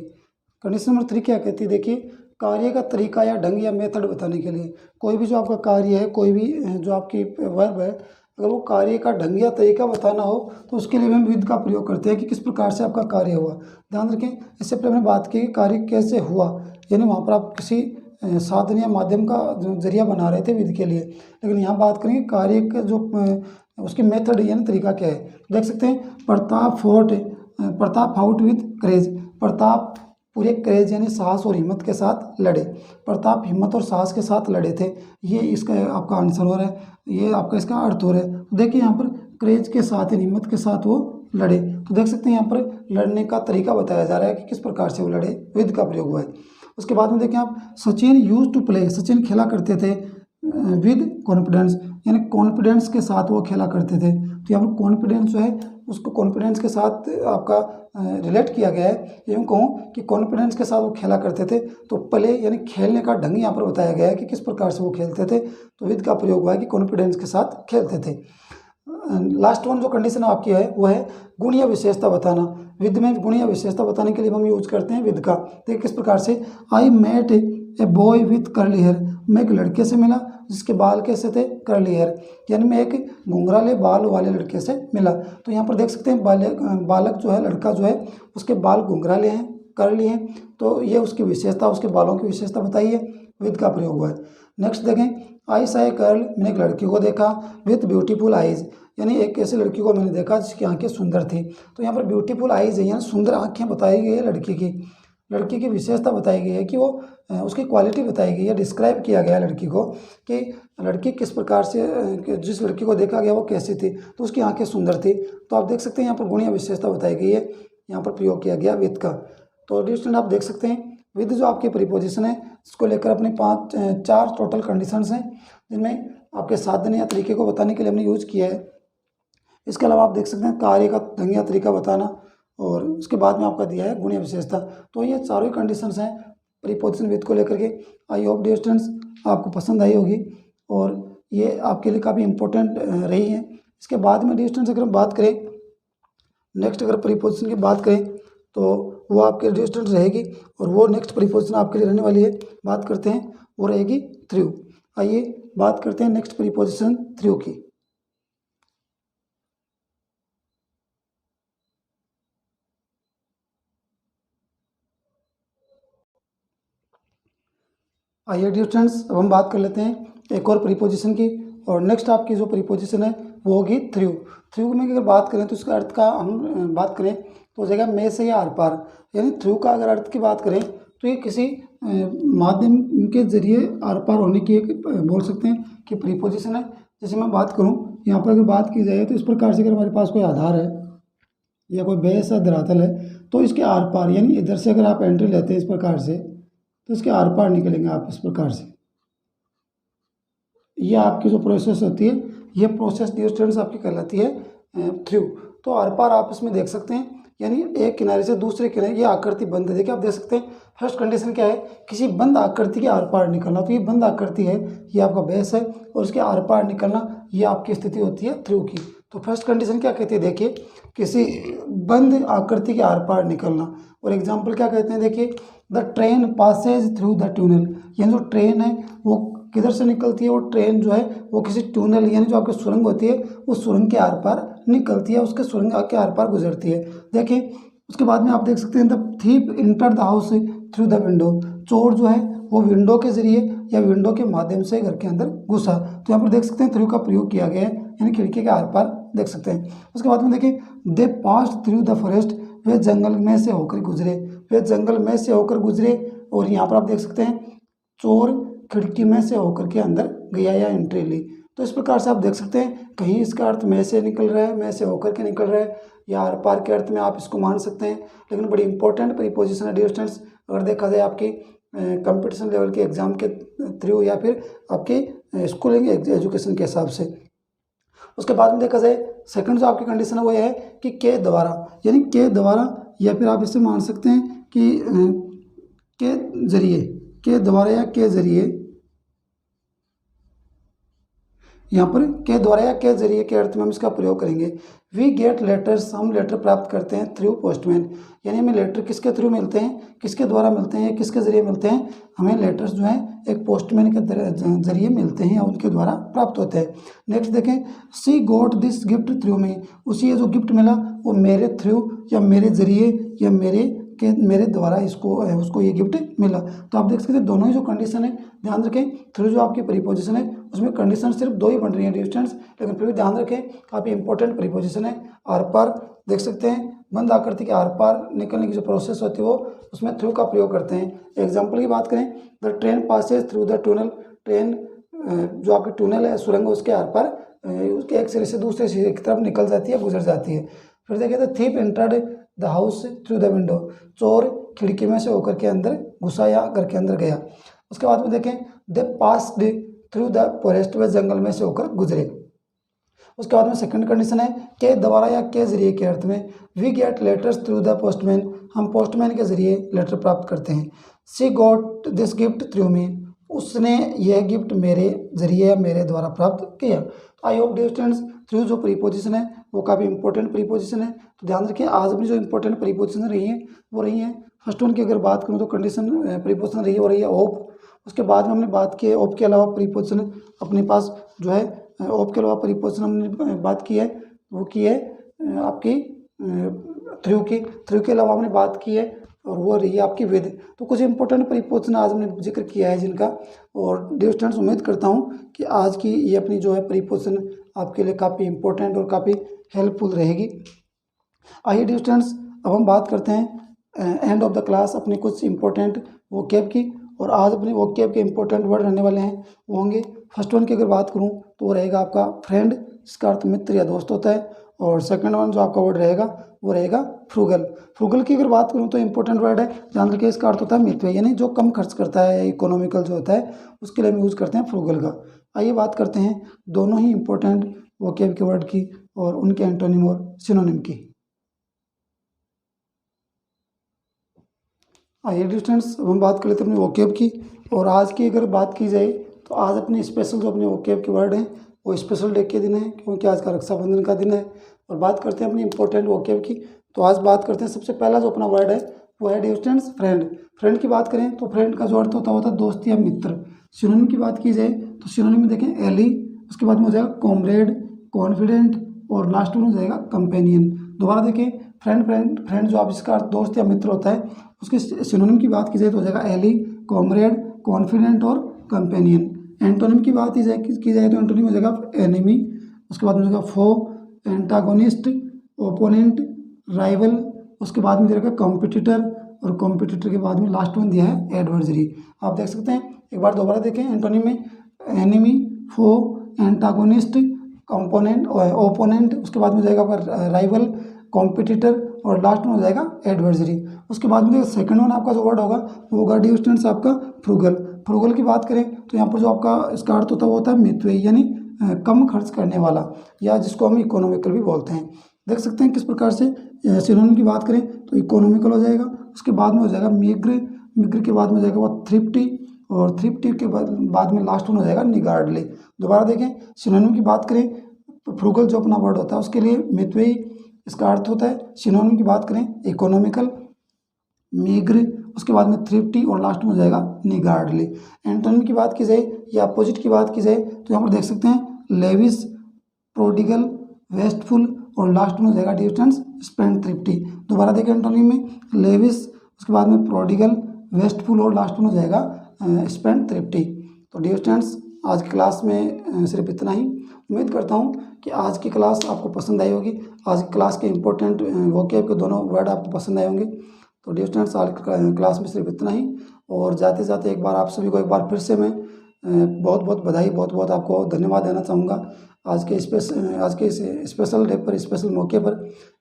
कंडीशन नंबर 3 क्या कहती है, देखिए कार्य का तरीका या ढंग या मेथड बताने के लिए, कोई भी जो आपका कार्य है, कोई भी जो आपकी वर्ब है, अगर वो कार्य का ढंग या तरीका बताना हो तो उसके लिए हम विद का प्रयोग करते हैं कि किस प्रकार से आपका कार्य हुआ। ध्यान रखें, इससे पहले हमने बात की कि कार्य कैसे हुआ, यानी वहाँ पर आप किसी साधन या माध्यम का जो जरिया बना रहे थे विधि के लिए। लेकिन यहाँ बात करेंगे कार्य का जो उसकी मेथड यानी तरीका क्या है। देख सकते हैं प्रताप फाउट विथ करेज, प्रताप पूरे करेज यानी साहस और हिम्मत के साथ लड़े। प्रताप हिम्मत और साहस के साथ लड़े थे, ये इसका आपका आंसर हो रहा है, ये आपका इसका अर्थ हो रहा है। तो देखिए यहाँ पर करेज के साथ यानी हिम्मत के साथ वो लड़े। तो देख सकते हैं यहाँ पर लड़ने का तरीका बताया जा रहा है कि किस प्रकार से वो लड़े, विद का प्रयोग हुआ है। उसके बाद में देखें आप, Sachin used to play, Sachin खेला करते थे विद कॉन्फिडेंस, यानी कॉन्फिडेंस के साथ वो खेला करते थे। तो यहाँ पर कॉन्फिडेंस जो है उसको कॉन्फिडेंस के साथ आपका रिलेट किया गया है। यूँ कहूँ कि कॉन्फिडेंस के साथ वो खेला करते थे, तो प्ले यानी खेलने का ढंग यहाँ पर बताया गया है कि किस प्रकार से वो खेलते थे। तो विद का प्रयोग हुआ है कि कॉन्फिडेंस के साथ खेलते थे। लास्ट वन जो कंडीशन आपकी है वो है गुणीय विशेषता बताना। विद में गुणीय विशेषता बताने के लिए हम यूज करते हैं विद का। देखिए किस प्रकार से, I met a boy with curly hair, मैं एक लड़के से मिला जिसके बाल कैसे थे, कर्ली हेयर, यानी मैं एक घुंघराले बाल वाले लड़के से मिला। तो यहाँ पर देख सकते हैं बालक जो है, लड़का जो है, उसके बाल घुंघराले हैं, कर्ली हैं, तो ये उसकी विशेषता, उसके बालों की विशेषता बताई है, विद का प्रयोग हुआ है। नेक्स्ट देखें, आई सा ए गर्ल, मैंने एक लड़की को देखा विथ ब्यूटीफुल आइज, यानी एक ऐसी लड़की को मैंने देखा जिसकी आंखें सुंदर थी। तो यहाँ पर ब्यूटीफुल आइज है यानी सुंदर आंखें बताई गई है लड़की की विशेषता बताई गई है कि वो उसकी क्वालिटी बताई गई है, डिस्क्राइब किया गया है लड़की को कि लड़की किस प्रकार से, जिस लड़की को देखा गया वो कैसी थी, तो उसकी आंखें सुंदर थी। तो आप देख सकते हैं यहाँ पर गुणीय विशेषता बताई गई है, यहाँ पर प्रयोग किया गया विद का। तो डियर स्टूडेंट आप देख सकते हैं विद जो आपकी प्रीपोजिशन है इसको लेकर अपने 4 टोटल कंडीशंस हैं जिनमें आपके साधन या तरीके को बताने के लिए हमने यूज किया है। इसके अलावा आप देख सकते हैं कार्य का ढंग या तरीका बताना, और उसके बाद में आपका दिया है गुणीय विशेषता। तो ये चारों ही कंडीशंस हैं प्रीपोजिशन विद को लेकर के। आई होप डियर स्टूडेंट्स आपको पसंद आई होगी और ये आपके लिए काफ़ी इंपॉर्टेंट रही है। इसके बाद में डियर स्टूडेंट्स अगर हम बात करें नेक्स्ट, अगर प्रीपोजिशन की बात करें तो वो आपके डियर स्टूडेंट्स रहेगी, और वो नेक्स्ट प्रीपोजिशन आपके लिए रहने वाली है, बात करते हैं वो रहेगी थ्रू। आइए बात करते हैं नेक्स्ट प्रीपोजिशन थ्रू की। आइए डियर स्टूडेंट्स अब हम बात कर लेते हैं एक और प्रीपोजिशन की, और नेक्स्ट आपकी जो प्रीपोजिशन है वो होगी थ्रू। थ्रू में अगर बात करें तो इसका अर्थ का हम बात करें तो हो जाएगा में से या आर पार, यानी थ्रू का अगर अर्थ की बात करें तो ये किसी माध्यम के जरिए आर पार होने की एक बोल सकते हैं कि प्रीपोजिशन है। जैसे मैं बात करूँ यहाँ पर अगर बात की जाए तो इस प्रकार से अगर हमारे पास कोई आधार है या कोई बेस या धरातल है तो इसके आर पार, यानी इधर से अगर आप एंट्री लेते हैं इस प्रकार से तो इसके आर पार निकलेंगे आप इस प्रकार से। ये आपकी जो प्रोसेस होती है ये प्रोसेस डियर स्टूडेंट्स आपकी कहलाती है थ्रू। तो आर पार आप इसमें देख सकते हैं, यानी एक किनारे से दूसरे किनारे, ये आकृति बंद है। देखिए आप देख सकते हैं फर्स्ट कंडीशन क्या है, किसी बंद आकृति के आर पार निकलना। तो ये बंद आकृति है, ये आपका बेस है, और इसके आर पार निकलना ये आपकी स्थिति होती है थ्रू की। तो फर्स्ट कंडीशन क्या कहती है, देखिए किसी बंद आकृति के आर पार निकलना। और एग्जाम्पल क्या कहते हैं, देखिए the train Passage through the tunnel, यानी जो ट्रेन है वो किधर से निकलती है, वो ट्रेन जो है वो किसी ट्यूनल यानी जो आपकी सुरंग होती है उस सुरंग के आर पार निकलती है, उसके सुरंग के आर पार गुजरती है। देखिए उसके बाद में आप देख सकते हैं the thief enter the house through the window, चोर जो है वो विंडो के जरिए या विंडो के माध्यम से घर के अंदर घुसा। तो यहाँ पर देख सकते हैं थ्रू का प्रयोग किया गया है, यानी खिड़की के आर पार देख सकते हैं। उसके बाद में देखिए दे पास्ड थ्रू द फॉरेस्ट, वे जंगल में से होकर गुजरे, वे जंगल में से होकर गुजरे। और यहाँ पर आप देख सकते हैं चोर खिड़की में से होकर के अंदर गया या एंट्री ली। तो इस प्रकार से आप देख सकते हैं कहीं इसका अर्थ में से निकल रहा है, में से होकर के निकल रहा है, या आर पार के अर्थ में आप इसको मान सकते हैं। लेकिन बड़ी इंपॉर्टेंट प्रीपोजिशन है डियर स्टूडेंट्स, अगर देखा जाए आपकी कंपटीशन लेवल के एग्जाम के थ्रू या फिर आपके स्कूलिंग एजुकेशन के हिसाब से। उसके बाद में देखा जाए सेकंड जो आपकी कंडीशन है वो ये है कि के द्वारा, यानी के द्वारा, या फिर आप इसे मान सकते हैं कि के जरिए, के द्वारा या के जरिए। यहाँ पर के द्वारा या के जरिए के अर्थ में हम इसका प्रयोग करेंगे। वी गेट लेटर्स, हम लेटर प्राप्त करते हैं थ्रू पोस्टमैन, यानी हमें लेटर किसके थ्रू मिलते हैं, किसके द्वारा मिलते हैं, किसके जरिए मिलते हैं, हमें लेटर्स जो हैं एक पोस्टमैन के जरिए मिलते हैं या उनके द्वारा प्राप्त होते हैं। नेक्स्ट देखें, सी गोट दिस गिफ्ट थ्रू मी, उसे ये जो गिफ्ट मिला वो मेरे थ्रू या मेरे जरिए या मेरे कि मेरे द्वारा इसको उसको ये गिफ्ट मिला। तो आप देख सकते हैं दोनों ही जो कंडीशन है, ध्यान रखें थ्रू जो आपकी प्रीपोजिशन है उसमें कंडीशन सिर्फ 2 ही बन रही है डियर स्टूडेंट्स, लेकिन फिर भी ध्यान रखें काफ़ी इंपॉर्टेंट प्रीपोजिशन है। आर पार देख सकते हैं, बंद आकृति के आर पार निकलने की जो प्रोसेस होती है वो उसमें थ्रू का प्रयोग करते हैं। एग्जाम्पल की बात करें, the train Passage through the tunnel, train जो आपकी टनल है सुरंग उसके आर पार उसके एक सिरे से दूसरे सिरे की तरफ निकल जाती है, गुजर जाती है। फिर देखिए the thief entered the house through the window, चोर खिड़की में से होकर के अंदर घुसा या घर के अंदर गया। उसके बाद में देखें दे पास्ड थ्रू द फॉरेस्ट, व जंगल में से होकर गुजरे। उसके बाद में सेकंड कंडीशन है के द्वारा या के जरिए के अर्थ में, we get letters through the postman, हम पोस्टमैन के जरिए लेटर प्राप्त करते हैं। She got this gift through me, उसने यह गिफ्ट मेरे जरिए या मेरे द्वारा प्राप्त किया। I hope dear students through जो प्रीपोजिशन है वो काफ़ी इंपॉर्टेंट प्रीपोजिशन है। तो ध्यान रखिए आज अपनी जो इंपॉर्टेंट प्रीपोजिशन रही है वो रही है, फर्स्ट वन की अगर बात करूँ तो कंडीशन प्रीपोजिशन रही है वो रही है होप। उसके बाद में हमने बात की है होप के अलावा प्रीपोजिशन अपने पास जो है, होप के अलावा प्रीपोजिशन हमने बात की है वो की है आपकी थ्रू के अलावा हमने बात की है और वो रही है आपकी विद। तो कुछ इंपॉर्टेंट प्रीपोजिशन आज हमने जिक्र किया है जिनका, और डियर स्टूडेंट्स उम्मीद करता हूँ कि आज की ये अपनी जो है प्रीपोजिशन आपके लिए काफ़ी इंपॉर्टेंट और काफ़ी हेल्पफुल रहेगी। आइए डियर स्टूडेंट्स अब हम बात करते हैं एंड ऑफ द क्लास अपनी कुछ इंपॉर्टेंट वोकैब की, और आज अपनी वोकैब के इंपॉर्टेंट वर्ड रहने वाले हैं वो होंगे, फर्स्ट वन की अगर बात करूँ तो वो रहेगा आपका फ्रेंड, जिसका अर्थ मित्र या दोस्त होता है, और सेकंड वन जो आपका वर्ड रहेगा वो रहेगा फ्रूगल। फ्रूगल की अगर बात करूँ तो इंपॉर्टेंट वर्ड है, ध्यान रखिए इसका अर्थ होता है मितव्ययी, यानी जो कम खर्च करता है, इकोनॉमिकल जो होता है उसके लिए हम यूज़ करते हैं फ्रूगल का। आइए बात करते हैं दोनों ही इंपॉर्टेंट वोकैब के वर्ड की और उनके एंटोनिम और सिनोनिम की। आइए स्टूडेंट्स अब हम बात कर लेते हैं अपने वोकैब की, और आज की अगर बात की जाए तो आज अपने स्पेशल जो अपने वोकैब के वर्ड हैं वो स्पेशल डे के दिन है, क्योंकि आज का रक्षाबंधन का दिन है। और बात करते हैं अपनी इंपॉर्टेंट वोकैब की, तो आज बात करते हैं सबसे पहला जो अपना वर्ड है वो है डियर स्टूडेंट्स फ्रेंड। फ्रेंड की बात करें तो फ्रेंड का जो अर्थ होता है दोस्त या मित्र। सिनोनिम की बात की जाए तो सिनोनिम में देखें एली, उसके बाद में हो जाएगा कॉमरेड, कॉन्फिडेंट, और लास्ट में हो जाएगा कंपेनियन। दोबारा देखें फ्रेंड जो आप इसका अर्थ दोस्त या मित्र होता है उसके सिनोनिम की बात की जाए तो हो जाएगा एली, कॉमरेड, कॉन्फिडेंट और कंपेनियन। एंटोनिम की बात की जाए तो एंटोनिम हो जाएगा एनिमी, उसके बाद में हो जाएगा फो, एंटागोनिस्ट, ओपोनेंट, राइवल, उसके बाद में दे रखा कॉम्पिटिटर, और कॉम्पिटिटर के बाद में लास्ट वन दिया है एडवर्सरी। आप देख सकते हैं, एक बार दोबारा देखें एंटोनिम में एनिमी, फो, एंटागोनिस्ट, कंपोनेंट, ओपोनेंट, उसके बाद में जाएगा आपका राइवल, कॉम्पिटिटर, और लास्ट में हो जाएगा एडवर्सरी। उसके बाद में सेकंड वन आपका जो वर्ड होगा वो होगा डियर स्टूडेंट्स आपका फ्रूगल। फ्रूगल की बात करें तो यहाँ पर जो आपका इसका अर्थ होता है वो होता है मितव्ययी, यानी कम खर्च करने वाला, या जिसको हम इकोनॉमिकल भी बोलते हैं। देख सकते हैं किस प्रकार से सिनोनिम की बात करें तो इकोनॉमिकल हो जाएगा, उसके बाद में हो जाएगा मिग्र, मिग्र के बाद में हो जाएगा वो थ्रिफ्टी, और थ्रिफ्टी के बाद में लास्ट वन हो जाएगा निगार्डली। दोबारा देखें सिनोनिम की बात करें तो फ्रूगल जो अपना वर्ड होता है उसके लिए मितव्ययी इसका अर्थ होता है। सिनोनिम की बात करें इकोनॉमिकल, मीग्र, उसके बाद में थ्रिफ्टी, और लास्ट में हो जाएगा निगार्डली। एंटोनिम की बात की जाए या अपोजिट की बात की जाए तो यहाँ पर देख सकते हैं लेविस, प्रोडिगल, वेस्टफुल, और लास्ट में हो जाएगा डियर स्टूडेंट्स स्पेंड थ्रिफ्टी। दोबारा देखें एंटोनिम में लेविस, उसके बाद में प्रोडिगल, वेस्टफुल, और लास्ट में हो जाएगा स्पेंड थ्रिफ्टी। तो डियर स्टूडेंट्स आज की क्लास में सिर्फ इतना ही। उम्मीद करता हूँ कि आज की क्लास आपको पसंद आई होगी। आज की क्लास के इंपॉर्टेंट वोकैब के दोनों वर्ड आपको पसंद आए होंगे। तो डियर स्टूडेंट्स आज की क्लास में सिर्फ इतना ही, और जाते जाते एक बार आप सभी को एक बार फिर से मैं बहुत बहुत बधाई, बहुत बहुत आपको धन्यवाद देना चाहूँगा आज के स्पेशल डे पर, स्पेशल मौके पर,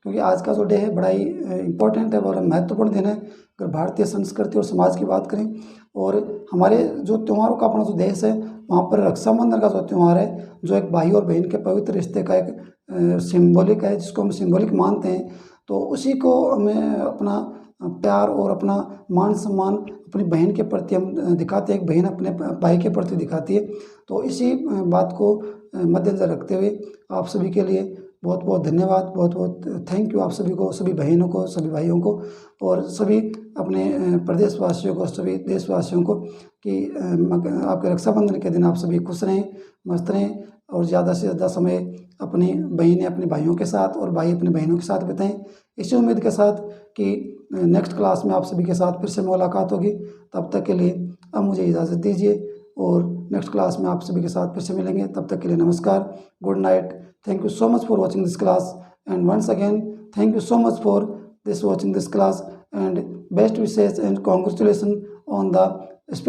क्योंकि आज का जो डे है बड़ा ही इम्पोर्टेंट है और महत्वपूर्ण दिन है अगर भारतीय संस्कृति और समाज की बात करें। और हमारे जो त्योहारों का अपना जो देश है वहाँ पर रक्षाबंधन का जो त्यौहार है, जो एक भाई और बहन के पवित्र रिश्ते का एक सिंबॉलिक है, जिसको हम सिंबॉलिक मानते हैं, तो उसी को हमें अपना प्यार और अपना मान सम्मान अपनी बहन के प्रति हम दिखाते हैं, एक बहन अपने भाई के प्रति दिखाती है। तो इसी बात को मद्देनजर रखते हुए आप सभी के लिए बहुत बहुत धन्यवाद, बहुत बहुत थैंक यू आप सभी को, सभी बहनों को, सभी भाइयों को, और सभी अपने प्रदेशवासियों को, सभी देशवासियों को कि आपके रक्षाबंधन के दिन आप सभी खुश रहें, मस्त रहें, और ज़्यादा से ज़्यादा समय अपनी बहनें अपने भाइयों के साथ और भाई अपनी बहनों के साथ बिताएं। इसी उम्मीद के साथ कि नेक्स्ट क्लास में आप सभी के साथ फिर से मुलाकात होगी। तब तक के लिए अब मुझे इजाज़त दीजिए और नेक्स्ट क्लास में आप सभी के साथ फिर से मिलेंगे। तब तक के लिए नमस्कार, good night. Thank you so much for watching this class and once again thank you so much for this watching this class and best wishes and congratulations on the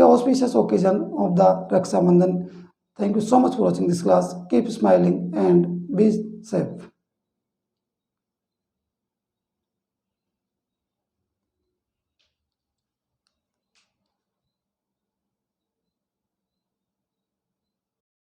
auspicious occasion of the Raksha Bandhan. Thank you so much for watching this class. Keep smiling and be safe.